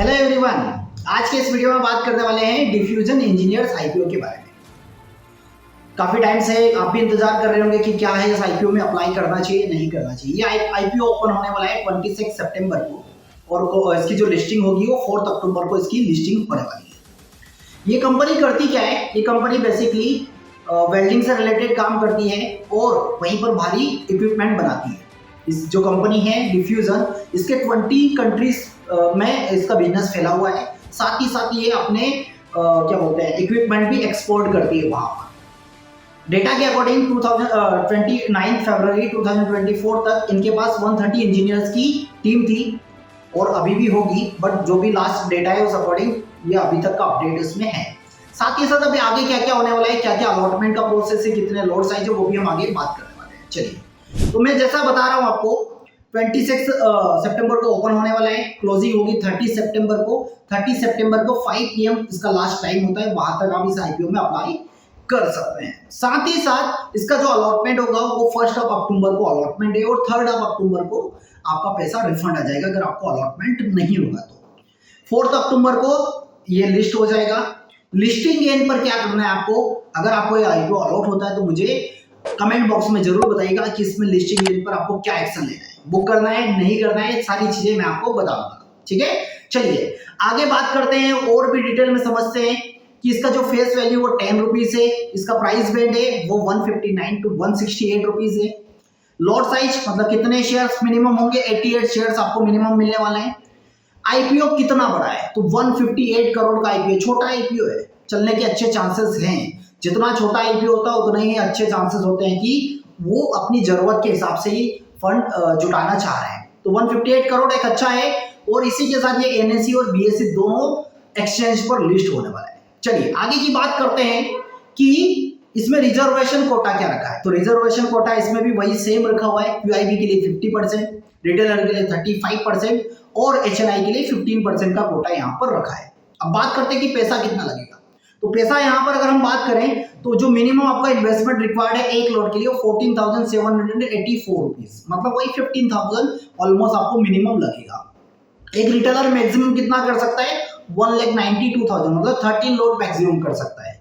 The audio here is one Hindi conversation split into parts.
हेलो एवरीवन, आज के इस वीडियो में बात करने वाले हैं डिफ्यूजन इंजीनियर्स आईपीओ के बारे में। काफी टाइम से आप भी इंतजार कर रहे होंगे कि क्या है, इस आईपीओ में अप्लाई करना चाहिए नहीं करना चाहिए। ये आईपीओ ओपन होने वाला है 26 सितंबर को और इसकी जो लिस्टिंग होगी वो 4 अक्टूबर को इसकी लिस्टिंग होने वाली है। ये कंपनी करती क्या है? ये कंपनी बेसिकली वेल्डिंग से रिलेटेड काम करती है और वहीं पर भारी इक्विपमेंट बनाती है। इस जो कंपनी है डिफ्यूजन, इसके 20 कंट्रीज में इसका बिजनेस फैला हुआ है। साथ ही साथ ये अपने क्या बोलते हैं इक्विपमेंट भी एक्सपोर्ट करती है वहां पर। डेटा के अकॉर्डिंग 29 फरवरी 2024 तक इनके पास 130 इंजीनियर्स की टीम थी और अभी भी होगी, बट जो भी लास्ट डेटा है उस अकॉर्डिंग ये अभी तक का अपडेट इसमें है। साथ ही साथ अभी आगे क्या क्या होने वाला है, क्या क्या अलॉटमेंट का प्रोसेस है, कितने लोड साइज है, वो भी हम आगे बात करने वाले हैं। चलिए, तो मैं जैसा बता रहा हूँ आपको 26 सितंबर को ओपन होने वाला है, क्लोजिंग होगी 30 सितंबर को। 30 सितंबर को 5 PM इसका लास्ट टाइम होता है, वहां तक आप इस आईपीओ में अप्लाई कर सकते हैं। साथ ही साथ इसका जो अलॉटमेंट होगा वो 1 अक्टूबर को अलॉटमेंट है और 3 अक्टूबर को आपका पैसा रिफंड आ जाएगा अगर आपको अलॉटमेंट नहीं होगा तो। 4 अक्टूबर को ये लिस्ट हो जाएगा। लिस्टिंग एंड पर क्या करना है आपको, अगर आपको ये आईपीओ अलॉट होता है तो मुझे कमेंट बॉक्स में जरूर बताइएगा कि इसमें लिस्टिंग एंड पर आपको क्या एक्शन लेना है, बुक करना है नहीं करना है, सारी चीजें मैं आपको बताऊंगा। ठीक है, चलिए आगे बात करते हैं और भी डिटेल में समझते हैं कि इसका जो फेस वैल्यू वो 10 रुपीज है, इसका प्राइस बैंड है वो 159 to 168 रुपीज है। लॉट साइज मतलब कितने शेयर्स मिनिमम होंगे, 88 शेयर्स आपको मिनिमम मिलने वाले हैं। आईपीओ कितना बड़ा है तो 158 करोड़ का आईपीओ, छोटा आईपीओ है, चलने के अच्छे चांसेस हैं। जितना छोटा आईपीओ होता है उतना ही अच्छे चांसेस होते हैं कि वो अपनी जरूरत के हिसाब से ही फंड जुटाना चाह रहे हैं। तो 158 करोड़ एक अच्छा है और इसी के साथ ये एनएसई और बीएसई दोनों एक्सचेंज पर लिस्ट होने वाला है। चलिए आगे की बात करते हैं कि इसमें रिजर्वेशन कोटा क्या रखा है। तो रिजर्वेशन कोटा इसमें भी वही सेम रखा हुआ है। क्यूआईबी के लिए 50%, रिटेलर के लिए 35% और एचएनआई के लिए 15% का कोटा यहाँ पर रखा है। अब बात करते हैं कि पैसा कितना लगेगा। तो पैसा यहाँ पर अगर हम बात करें तो जो मिनिमम आपका इन्वेस्टमेंट रिक्वायर्ड है एक लॉट के लिए 14,784 रुपीज, मतलब वही 15,000 ऑलमोस्ट आपको मिनिमम लगेगा। एक रिटेलर मैक्सिमम कितना कर सकता है, 1,92,000, मतलब 13 लोड मैक्सिमम कर सकता है।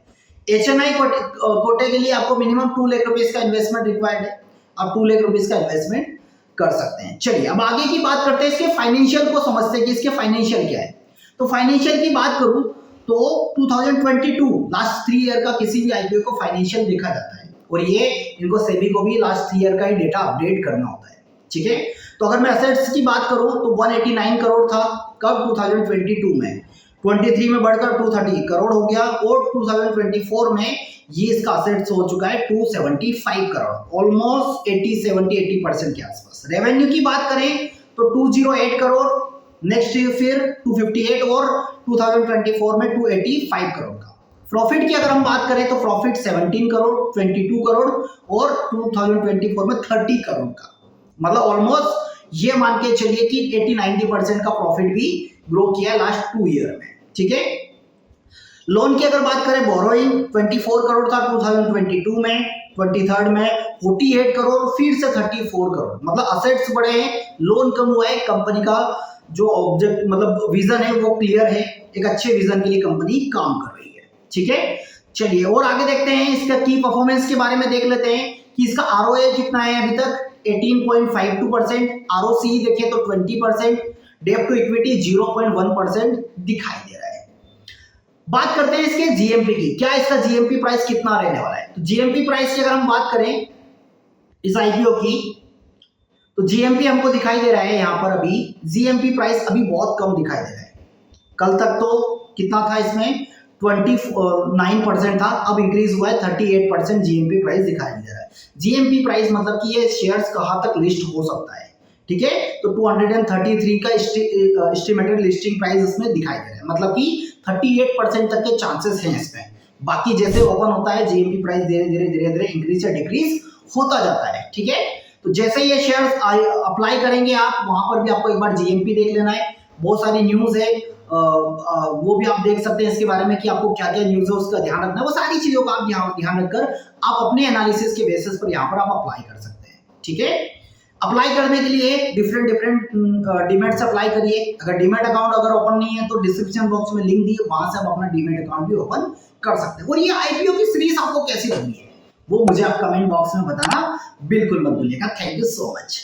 एचएनआई कोटे के लिए आपको मिनिमम 2 लाख रुपीज का इन्वेस्टमेंट रिक्वायर्ड है, आप 2 लाख रुपीज का इन्वेस्टमेंट कर सकते हैं। चलिए अब आगे की बात करते हैं, इसके फाइनेंशियल को समझते हैं कि इसके फाइनेंशियल क्या है। तो फाइनेंशियल की बात करूं तो 2022 लास्ट 3 ईयर का किसी भी आईपीओ को फाइनेंशियल देखा जाता है और ये इनको सेबी को भी लास्ट 3 ईयर का ही डेटा अपडेट करना होता है। ठीक है, तो अगर मैं एसेट्स की बात करूं तो 189 करोड़ था कब, 2022 में। 23 में बढ़कर 230 करोड़ हो गया और 2024 में ये इसका असेट्स हो चुका है 275 करोड़, ऑलमोस्ट 80% के आसपास। रेवेन्यू की बात करें तो 208 करोड़, नेक्स्ट फिर 258 और 2024 में 285 करोड़ का। प्रॉफिट की अगर हम बात करें तो प्रॉफिट 17 करोड़, 22 करोड़ और 2024 में 30 करोड़ का, मतलब ऑलमोस्ट ये मान के चलिए कि 80-90% का प्रॉफिट भी ग्रो किया लास्ट 2 ईयर में। ठीक है, लोन की अगर बात करें, बोरोइंग 24 करोड़ था 2022 में, 23 में 48 करोड़, फिर से 34 करोड़, मतलब असेट्स बढ़े हैं, लोन कम हुआ है। कंपनी का जो ऑब्जेक्ट मतलब विजन है वो क्लियर है, एक अच्छे विजन के लिए कंपनी काम कर रही है। ठीक है, चलिए और आगे देखते हैं, इसका की परफॉर्मेंस के बारे में देख लेते हैं कि इसका आरओए कितना है अभी तक, 18.52%, आरओसी देखें तो 20%, डेट टू इक्विटी 0.1% दिखाई दे रहा है। बात करते हैं इसके जीएमपी की, क्या इसका जीएमपी प्राइस कितना रहने वाला है। तो जीएमपी प्राइस की अगर हम बात करें इस आईपीओ की तो जीएमपी हमको दिखाई दे रहा है यहाँ पर, अभी जीएमपी प्राइस अभी बहुत कम दिखाई दे रहा है। कल तक तो कितना था इसमें 29% था, अब इंक्रीज हुआ है 38% जीएमपी प्राइस दिखाई दे रहा है। जीएमपी प्राइस मतलब कि ये शेयर्स कहां तक लिस्ट हो सकता है। ठीक है, तो 233 का एस्टिमेटेड लिस्टिंग प्राइस इसमें दिखाई दे रहा है, मतलब कि 38% तक के चांसेस हैं इसमें। बाकी जैसे ओपन होता है जीएमपी प्राइस धीरे धीरे इंक्रीज या डिक्रीज होता जाता है। ठीक है, तो जैसे ये शेयर्स अप्लाई करेंगे आप, वहां पर भी आपको एक बार जीएमपी देख लेना है। बहुत सारी न्यूज है, वो भी आप देख सकते हैं इसके बारे में कि आपको क्या क्या न्यूज है उसका ध्यान रखना है। वो सारी चीजों का आप ध्यान रखकर आप अपने एनालिसिस के बेसिस पर यहाँ पर आप अप्लाई कर सकते हैं। ठीक है, अप्लाई करने के लिए डिफरेंट डिफरेंट डीमैट से अप्लाई करिए। अगर डीमैट अकाउंट अगर ओपन नहीं है तो डिस्क्रिप्शन बॉक्स में लिंक दिए, वहां से आप अपना डीमैट अकाउंट भी ओपन कर सकते हैं। और ये आईपीओ की सीरीज आपको कैसी लगी है वो मुझे आप कमेंट बॉक्स में बताना बिल्कुल मत भूलिएगा। Thank you so much.